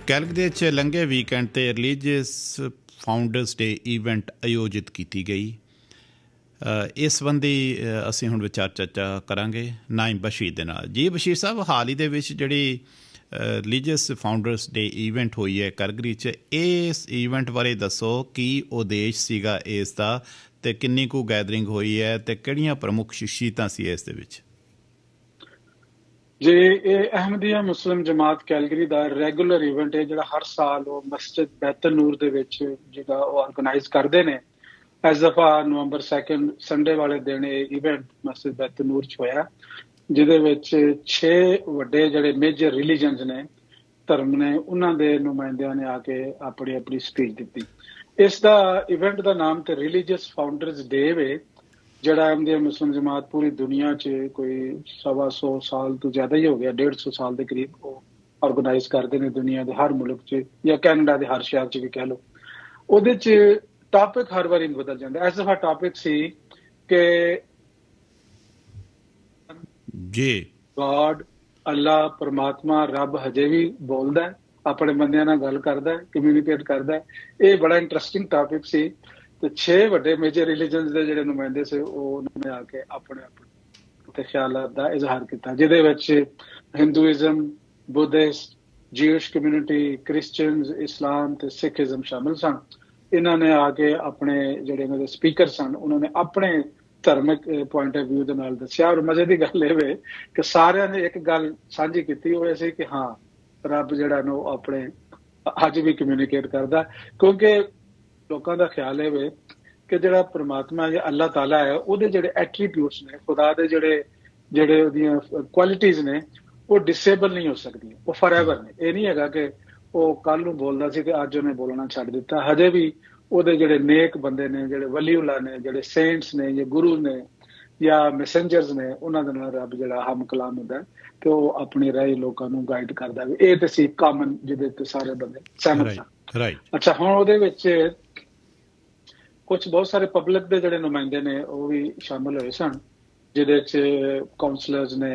Calgary 'ਚ ਲੰਘੇ weekend 'ਤੇ ਰਿਲੀਜੀਅਸ ਫਾਊਂਡਰਸ ਡੇ ਈਵੈਂਟ ਆਯੋਜਿਤ ਕੀਤੀ ਗਈ। ਇਸ ਸੰਬੰਧੀ ਅਸੀਂ ਹੁਣ ਵਿਚਾਰ ਚਰਚਾ ਕਰਾਂਗੇ ਨਾਇਮ ਬਸ਼ੀਰ ਦੇ ਨਾਲ। ਜੀ ਬਸ਼ੀਰ ਸਾਹਿਬ, ਹਾਲ ਹੀ ਦੇ ਵਿੱਚ ਜਿਹੜੀ ਰਿਲੀਜੀਅਸ ਫਾਊਂਡਰਸ ਡੇ ਈਵੈਂਟ ਹੋਈ ਹੈ ਕੈਲਗਰੀ 'ਚ, ਇਸ ਈਵੈਂਟ ਬਾਰੇ ਦੱਸੋ, ਕੀ ਉਦੇਸ਼ ਸੀਗਾ ਇਸ ਦਾ ਅਤੇ ਕਿੰਨੀ ਕੁ ਗੈਦਰਿੰਗ ਹੋਈ ਹੈ ਅਤੇ ਕਿਹੜੀਆਂ ਪ੍ਰਮੁੱਖ ਸ਼ਖਸੀਅਤਾਂ ਸੀ ਇਸ ਦੇ ਵਿੱਚ? ਜੀ, ਇਹ ਅਹਿਮਦੀਆ ਮੁਸਲਿਮ ਜਮਾਤ ਕੈਲਗਰੀ ਦਾ ਰੈਗੂਲਰ ਈਵੈਂਟ ਹੈ ਜਿਹੜਾ ਹਰ ਸਾਲ ਉਹ ਮਸਜਿਦ ਬੈਤੁਲ ਨੂਰ ਦੇ ਵਿੱਚ ਜਿਹੜਾ ਉਹ ਆਰਗੇਨਾਈਜ਼ ਕਰਦੇ ਨੇ। ਇਸ ਦਫਾ ਨਵੰਬਰ 2 ਸੰਡੇ ਵਾਲੇ ਦਿਨ ਇਹ ਈਵੈਂਟ ਮਸਜਿਦ ਬੈਤੁਲ ਨੂਰ 'ਚ ਹੋਇਆ, ਜਿਹਦੇ ਵਿੱਚ 6 ਵੱਡੇ ਜਿਹੜੇ ਮੇਜਰ ਰਿਲੀਜਨਸ ਨੇ, ਧਰਮ ਨੇ, ਉਹਨਾਂ ਦੇ ਨੁਮਾਇੰਦਿਆਂ ਨੇ ਆ ਕੇ ਆਪਣੀ ਆਪਣੀ ਸਪੀਚ ਦਿੱਤੀ। ਇਸ ਦਾ ਇਵੈਂਟ ਦਾ ਨਾਮ ਤੇ ਰਿਲੀਜੀਅਸ ਫਾਊਂਡਰਸ ਡੇ ਵੇ, ਜਿਹੜਾ ਅਹਿਮਦੀਆ ਮੁਸਲਿਮ ਜਮਾਤ ਪੂਰੀ ਦੁਨੀਆ 'ਚ ਕੋਈ 125 ਸਾਲ ਤੋਂ ਜ਼ਿਆਦਾ ਹੀ ਹੋ ਗਿਆ, 150 ਸਾਲ ਦੇ ਕਰੀਬ ਉਹ ਆਰਗੇਨਾਈਜ਼ ਕਰਦੇ ਨੇ ਦੁਨੀਆ ਦੇ ਹਰ ਮੁਲਕ 'ਚ, ਜਾਂ ਕੈਨੇਡਾ ਦੇ ਹਰ ਸ਼ਹਿਰ 'ਚ ਵੀ ਕਹਿ ਲਓ। ਉਹਦੇ 'ਚ ਟਾਪਿਕ ਹਰ ਵਾਰੀ ਬਦਲ ਜਾਂਦਾ। ਇਸ ਦਫਾ ਟਾਪਿਕ ਸੀ ਕਿ ਜੀ ਗॉड, ਅੱਲਾ, ਪਰਮਾਤਮਾ, ਰੱਬ ਹਜੇ ਵੀ ਬੋਲਦਾ ਹੈ, ਆਪਣੇ ਬੰਦਿਆਂ ਨਾਲ ਗੱਲ ਕਰਦਾ ਹੈ, ਕਮਿਊਨੀਕੇਟ ਕਰਦਾ ਹੈ। ਇਹ ਬੜਾ ਇੰਟਰਸਟਿੰਗ ਟਾਪਿਕ ਸੀ ਤੇ 6 ਵੱਡੇ ਮੇਜਰ ਰਿਲੀਜਨਸ ਦੇ ਜਿਹੜੇ ਨੁਮਾਇੰਦੇ ਸੀ ਉਹਨਾਂ ਨੇ ਆ ਕੇ ਆਪਣੇ ਆਪਣੇ ਖਿਆਲਾਤ ਦਾ ਇਜ਼ਹਾਰ ਕੀਤਾ, ਜਿਹਦੇ ਵਿੱਚ ਹਿੰਦੂਇਜ਼ਮ, ਬੁੱਧਿਸਟ, ਜੂਇਸ਼ ਕਮਿਊਨਿਟੀ, ਕ੍ਰਿਸਚਨਸ, ਇਸਲਾਮ ਤੇ ਸਿੱਖਇਜ਼ਮ ਸ਼ਾਮਿਲ ਸਨ। ਇਹਨਾਂ ਨੇ ਆ ਕੇ ਆਪਣੇ ਜਿਹੜੇ ਇਹਨਾਂ ਦੇ ਸਪੀਕਰ ਸਨ ਉਹਨਾਂ ਨੇ ਆਪਣੇ ਧਾਰਮਿਕ ਪੁਆਇੰਟ ਆਫ ਵਿਊ ਦੇ ਨਾਲ ਦੱਸਿਆ। ਔਰ ਮਜ਼ੇ ਦੀ ਗੱਲ ਇਹ ਵੇ ਕਿ ਸਾਰਿਆਂ ਨੇ ਇੱਕ ਗੱਲ ਸਾਂਝੀ ਕੀਤੀ, ਉਹ ਇਹ ਸੀ ਕਿ ਹਾਂ, ਰੱਬ ਜਿਹੜਾ ਨਾ ਉਹ ਆਪਣੇ ਅੱਜ ਵੀ ਕਮਿਊਨੀਕੇਟ ਕਰਦਾ, ਕਿਉਂਕਿ ਲੋਕਾਂ ਦਾ ਖਿਆਲ ਇਹ ਵੇ ਕਿ ਜਿਹੜਾ ਪਰਮਾਤਮਾ ਜਾਂ ਅੱਲਾਹ ਤਾਲਾ ਹੈ, ਉਹਦੇ ਜਿਹੜੇ ਐਟਰੀਬਿਊਟਸ ਨੇ, ਖੁਦਾ ਦੇ ਜਿਹੜੇ ਉਹਦੀਆਂ ਕੁਆਲਿਟੀਜ਼ ਨੇ, ਉਹ ਡਿਸੇਬਲ ਨਹੀਂ ਹੋ ਸਕਦੀਆਂ, ਉਹ ਫੋਰਐਵਰ ਨੇ। ਇਹ ਨਹੀਂ ਹੈਗਾ ਕਿ ਉਹ ਕੱਲ ਨੂੰ ਬੋਲਦਾ ਸੀ ਤੇ ਅੱਜ ਉਹਨੇ ਬੋਲਣਾ ਛੱਡ ਦਿੱਤਾ। ਹਜੇ ਵੀ ਉਹਦੇ ਜਿਹੜੇ ਨੇਕ ਬੰਦੇ ਨੇ, ਜਿਹੜੇ ਵਲੀਉਲਾ ਨੇ, ਜਿਹੜੇ ਸੇਂਟਸ ਨੇ, ਜਾਂ ਗੁਰੂ ਨੇ, ਜਾਂ ਮੈਸੇਂਜਰਸ ਨੇ, ਉਹਨਾਂ ਦੇ ਨਾਲ ਰੱਬ ਜਿਹੜਾ ਹਮ ਕਲਾਮ ਹੁੰਦਾ ਤੇ ਉਹ ਆਪਣੀ ਰਾਹੀਂ ਲੋਕਾਂ ਨੂੰ ਗਾਈਡ ਕਰਦਾ। ਇਹ ਤੇ ਸੀ ਕਾਮਨ, ਜਿਹਦੇ ਤੇ ਸਾਰੇ ਬੰਦੇ ਸਹਿਮਤ ਸਨ। ਅੱਛਾ, ਹੁਣ ਉਹਦੇ ਵਿੱਚ ਕੁਝ ਬਹੁਤ ਸਾਰੇ ਪਬਲਿਕ ਦੇ ਜਿਹੜੇ ਨੁਮਾਇੰਦੇ ਨੇ ਉਹ ਵੀ ਸ਼ਾਮਿਲ ਹੋਏ ਸਨ, ਜਿਹਦੇ ਚ ਕਾਉਂਸਲਰਸ ਨੇ,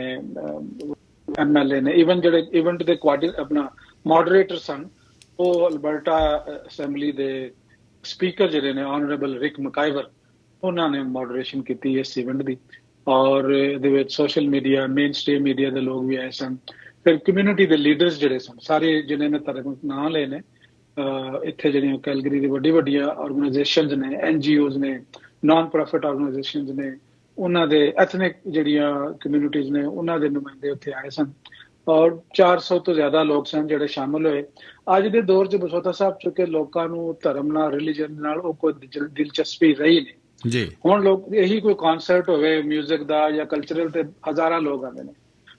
MLA ਨੇ, ਈਵਨ ਜਿਹੜੇ ਇਵੈਂਟ ਦੇ ਆਪਣਾ ਮੋਡਰੇਟਰ ਸਨ, ਉਹ ਅਲਬਰਟਾ ਅਸੈਂਬਲੀ ਦੇ ਸਪੀਕਰ ਜਿਹੜੇ ਨੇ ਆਨਰੇਬਲ ਰਿਕ ਮਕਾਈਵਰ, ਉਹਨਾਂ ਨੇ ਮੋਡਰੇਸ਼ਨ ਕੀਤੀ ਇਸ ਇਵੈਂਟ ਦੀ। ਔਰ ਇਹਦੇ ਵਿੱਚ social media, main stream media ਦੇ ਲੋਕ ਵੀ ਆਏ ਸਨ। ਫਿਰ ਕਮਿਊਨਿਟੀ ਦੇ ਲੀਡਰਸ ਜਿਹੜੇ ਸਨ, ਸਾਰੇ ਜਿਹਨਾਂ ਨੇ ਧਾਰਮਿਕ ਨਾਂ ਲਏ ਨੇ, ਇੱਥੇ ਜਿਹੜੀਆਂ ਕੈਲਗਰੀ ਦੀ ਵੱਡੀਆਂ ਆਰਗੇਨਾਈਜੇਸ਼ਨਸ ਨੇ, NGOs ਨੇ, ਨਾਨ ਪ੍ਰੋਫਿਟ ਆਰਗੇਨਾਈਜੇਸ਼ਨਸ ਨੇ, ਉਹਨਾਂ ਦੇ ਐਥਨਿਕ ਜਿਹੜੀਆਂ ਕਮਿਊਨਿਟੀਜ਼ ਨੇ, ਉਹਨਾਂ ਦੇ ਨੁਮਾਇੰਦੇ ਉੱਥੇ ਆਏ ਸਨ। ਔਰ 400 ਤੋਂ ਜ਼ਿਆਦਾ ਲੋਕ ਸਨ ਜਿਹੜੇ ਸ਼ਾਮਿਲ ਹੋਏ। ਅੱਜ ਦੇ ਦੌਰ 'ਚ ਬਸੋਤਾ ਸਾਹਿਬ, ਚੁੱਕੇ ਲੋਕਾਂ ਨੂੰ ਧਰਮ ਨਾਲ, ਰਿਲੀਜਨ ਨਾਲ ਉਹ ਕੋਈ ਦਿਲਚਸਪੀ ਰਹੀ ਨਹੀਂ ਜੀ। ਹੁਣ ਲੋਕ ਇਹੀ ਕੋਈ ਕਨਸਰਟ ਹੋਵੇ ਮਿਊਜ਼ਿਕ ਦਾ ਜਾਂ ਕਲਚਰਲ, ਤੇ ਹਜ਼ਾਰਾਂ ਲੋਕ ਆਉਂਦੇ ਨੇ।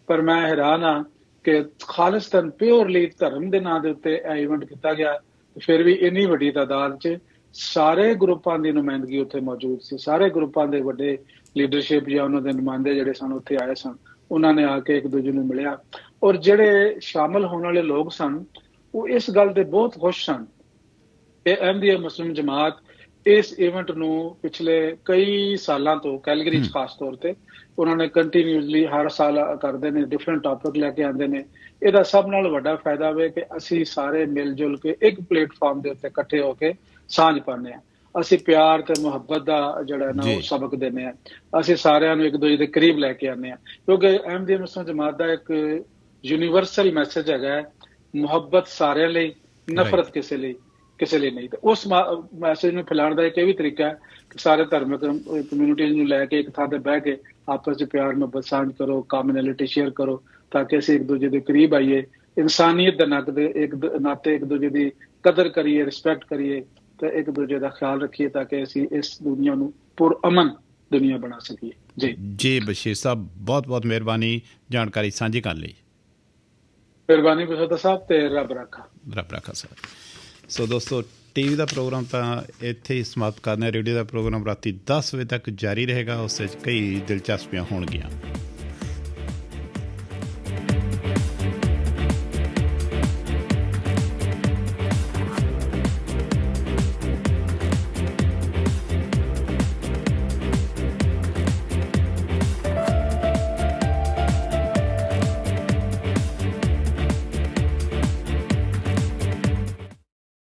ਪਰ ਮੈਂ ਹੈਰਾਨ ਹਾਂ ਕਿ ਖਾਲਿਸਤਾਨ ਪਿਓਰਲੀ ਧਰਮ ਦੇ ਨਾਂ ਦੇ ਉੱਤੇ ਇਹ ਇਵੈਂਟ ਕੀਤਾ ਗਿਆ, ਫਿਰ ਵੀ ਇੰਨੀ ਵੱਡੀ ਤਾਦਾਦ 'ਚ ਸਾਰੇ ਗਰੁੱਪਾਂ ਦੀ ਨੁਮਾਇੰਦਗੀ ਉੱਥੇ ਮੌਜੂਦ ਸੀ। ਸਾਰੇ ਗਰੁੱਪਾਂ ਦੇ ਵੱਡੇ ਲੀਡਰਸ਼ਿਪ ਜਾਂ ਉਹਨਾਂ ਦੇ ਨੁਮਾਇੰਦੇ ਜਿਹੜੇ ਸਨ ਉੱਥੇ ਆਏ ਸਨ। ਉਹਨਾਂ ਨੇ ਆ ਕੇ ਇੱਕ ਦੂਜੇ ਨੂੰ ਮਿਲਿਆ। ਔਰ ਜਿਹੜੇ ਸ਼ਾਮਿਲ ਹੋਣ ਵਾਲੇ ਲੋਕ ਸਨ ਉਹ ਇਸ ਗੱਲ ਦੇ ਬਹੁਤ ਖੁਸ਼ ਸਨ ਕਿ ਅਹਿਮਦੀਆ ਮੁਸਲਿਮ ਜਮਾਤ ਇਸ ਇਵੈਂਟ ਨੂੰ ਪਿਛਲੇ ਕਈ ਸਾਲਾਂ ਤੋਂ ਕੈਲਗਰੀ 'ਚ ਖਾਸ ਤੌਰ ਤੇ ਉਹਨਾਂ ਨੇ ਕੰਟੀਨਿਊਸਲੀ ਹਰ ਸਾਲ ਕਰਦੇ ਨੇ, ਡਿਫਰੈਂਟ ਟਾਪਿਕ ਲੈ ਕੇ ਆਉਂਦੇ ਨੇ। ਇਹਦਾ ਸਭ ਨਾਲ ਵੱਡਾ ਫਾਇਦਾ ਵੇ ਕਿ ਅਸੀਂ ਸਾਰੇ ਮਿਲ ਜੁਲ ਕੇ ਇੱਕ ਪਲੇਟਫਾਰਮ ਦੇ ਉੱਤੇ ਇਕੱਠੇ ਹੋ ਕੇ ਸਾਂਝ ਪਾਉਂਦੇ ਹਾਂ। ਅਸੀਂ ਪਿਆਰ ਤੇ ਮੁਹੱਬਤ ਦਾ ਜਿਹੜਾ ਨਾ ਉਹ ਸਬਕ ਦਿੰਦੇ ਹਾਂ। ਅਸੀਂ ਸਾਰਿਆਂ ਨੂੰ ਇੱਕ ਦੂਜੇ ਦੇ ਕਰੀਬ ਲੈ ਕੇ ਆਉਂਦੇ ਹਾਂ, ਕਿਉਂਕਿ ਅਹਿਮਦੀਆ ਮੁਸਲਿਮ ਜਮਾਤ ਦਾ ਇੱਕ ਯੂਨੀਵਰਸਲ ਮੈਸੇਜ ਹੈਗਾ, ਮੁਹੱਬਤ ਸਾਰਿਆਂ ਲਈ, ਨਫ਼ਰਤ ਕਿਸੇ ਲਈ ਨਹੀਂ। ਤੇ ਉਸ ਮੈਸੇਜ ਨੂੰ ਫੈਲਾਉਣ ਦਾ ਇੱਕ ਇਹ ਵੀ ਤਰੀਕਾ ਹੈ ਕਿ ਸਾਰੇ ਧਾਰਮਿਕ ਕਮਿਊਨਿਟੀਜ਼ ਨੂੰ ਲੈ ਕੇ ਇੱਕ ਥਾਂ ਤੇ ਬਹਿ ਕੇ ਆਪਸ 'ਚ ਪਿਆਰ ਮੁਹੱਬਤ ਸਾਂਝ ਕਰੋ, ਕਾਮਨੈਲਿਟੀ ਸ਼ੇਅਰ ਕਰੋ, ਤਾਂ ਕਿ ਅਸੀਂ ਇੱਕ ਦੂਜੇ ਦੇ ਕਰੀਬ ਆਈਏ, ਇਨਸਾਨੀਅਤ ਦੇ ਨਾਤੇ ਇੱਕ ਦੂਜੇ ਦੀ ਕਦਰ ਕਰੀਏ, ਰਿਸਪੈਕਟ ਕਰੀਏ ਤੇ ਇੱਕ ਦੂਜੇ ਦਾ ਖਿਆਲ ਰੱਖੀਏ, ਤਾਂ ਕਿ ਅਸੀਂ ਇਸ ਦੁਨੀਆ ਨੂੰ ਪੁਰਅਮਨ ਦੁਨੀਆ ਬਣਾ ਸਕੀਏ। ਜੀ ਬਸ਼ੀਰ ਸਾਹਿਬ, ਬਹੁਤ ਬਹੁਤ ਮਿਹਰਬਾਨੀ ਜਾਣਕਾਰੀ ਸਾਂਝੀ ਕਰਨ ਲਈ। ਮਿਹਰਬਾਨੀ ਬਸੋਤਾ ਸਾਹਿਬ, ਤੇ ਰੱਬ ਰਾਖਾ ਸਰ। ਸੋ ਦੋਸਤੋ, TV ਦਾ ਪ੍ਰੋਗਰਾਮ ਤਾਂ ਇੱਥੇ ਹੀ ਸਮਾਪਤ ਕਰਨਾ। ਰੇਡੀਓ ਦਾ ਪ੍ਰੋਗਰਾਮ ਰਾਤੀ 10 ਵਜੇ ਤੱਕ ਜਾਰੀ ਰਹੇਗਾ। ਉਸ ਵਿੱਚ ਕਈ ਦਿਲਚਸਪੀਆਂ ਹੋਣਗੀਆਂ।